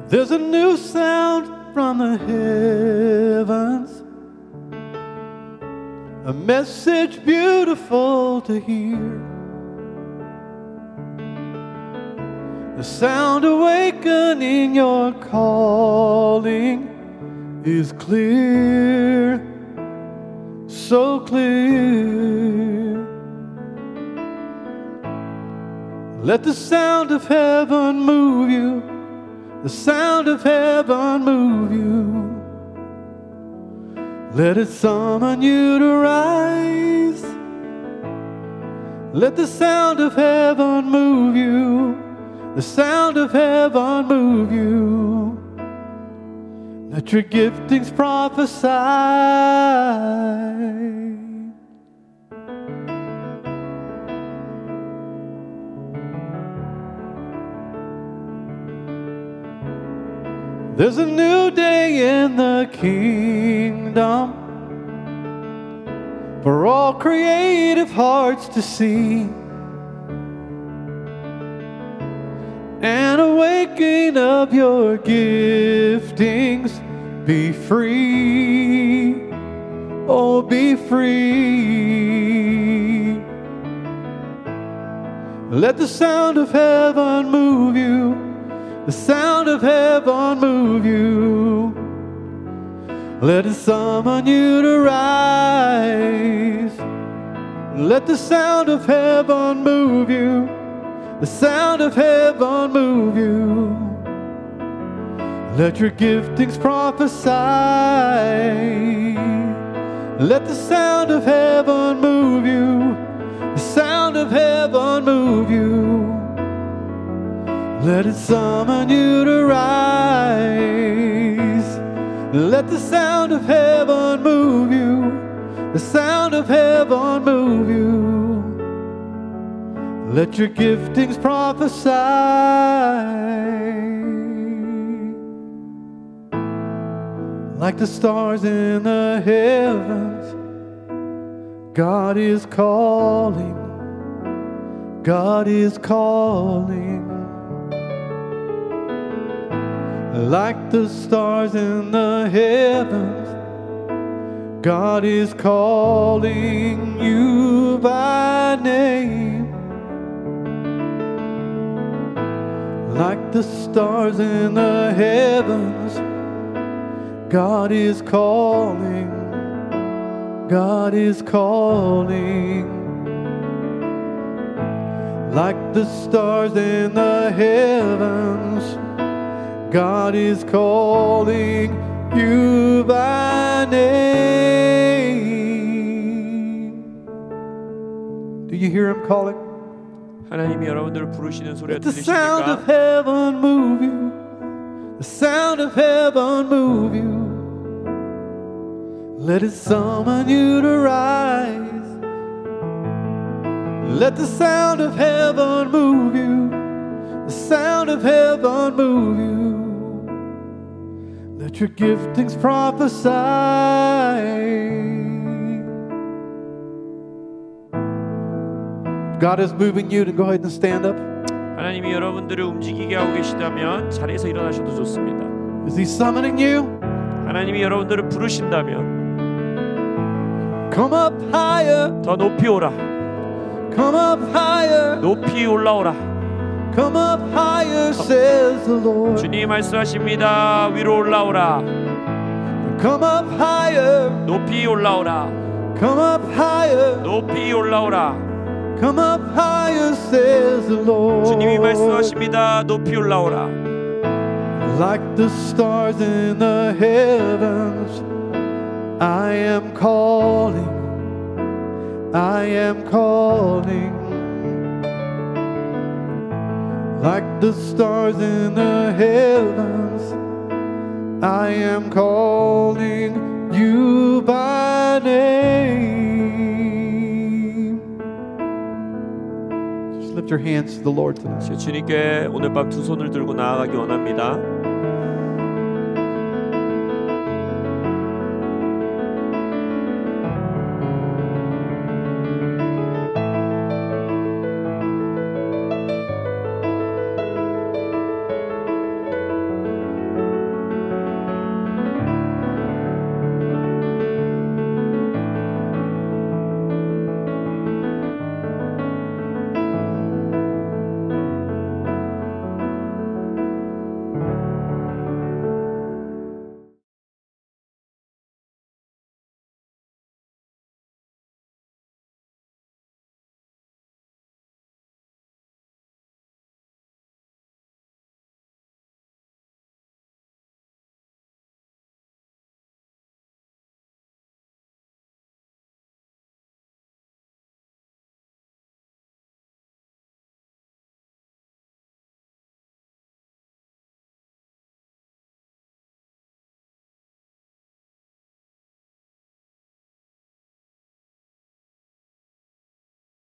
There's a new sound from the heavens, a message beautiful to hear. The sound awakening your calling is clear, so clear. Let the sound of heaven move you. The sound of heaven move you. Let it summon you to rise. Let the sound of heaven move you. The sound of heaven move you. Let your giftings prophesy. There's a new day in the kingdom for all creative hearts to see. An awakening of your giftings. Be free, oh be free. Let the sound of heaven move you. The sound of heaven move you. Let it summon you to rise. Let the sound of heaven move you. The sound of heaven move you. Let your giftings prophesy. Let the sound of heaven move you. The sound of heaven move you. Let it summon you to rise. Let the sound of heaven move you. The sound of heaven move you. Let your giftings prophesy. Like the stars in the heavens, God is calling. God is calling. Like the stars in the heavens, God is calling you by name. Like the stars in the heavens, God is calling. God is calling. Like the stars in the heavens, God is calling you by name. Do you hear him calling? 하나님이 여러분들을 부르시는 소리가 Let the sound of 들리십니까? heaven move you. The sound of heaven move you. Let it summon you to rise. Let the sound of heaven move you. The sound of heaven move you. Let your giftings prophesy. If God is moving you, to go ahead and stand up. 하나님이 여러분들을 움직이게 하고 계시다면 자리에서 일어나셔도 좋습니다. Is He summoning you? 하나님이 여러분들을 부르신다면 Come up higher. 더 높이 오라. Come up higher. 높이 올라오라. Come up higher, says the Lord. 주님이 말씀하십니다. 위로 올라오라. Come up higher. 높이 올라오라. Come up higher. 높이 올라오라. Come up higher, says the Lord. 주님이 말씀하십니다. 높이 올라오라. Like the stars in the heavens, I am calling. I am calling. Like the stars in the heavens, I am calling you by name. Just lift your hands to the Lord tonight. 주님께 오늘 밤 두 손을 들고 나아가기 원합니다.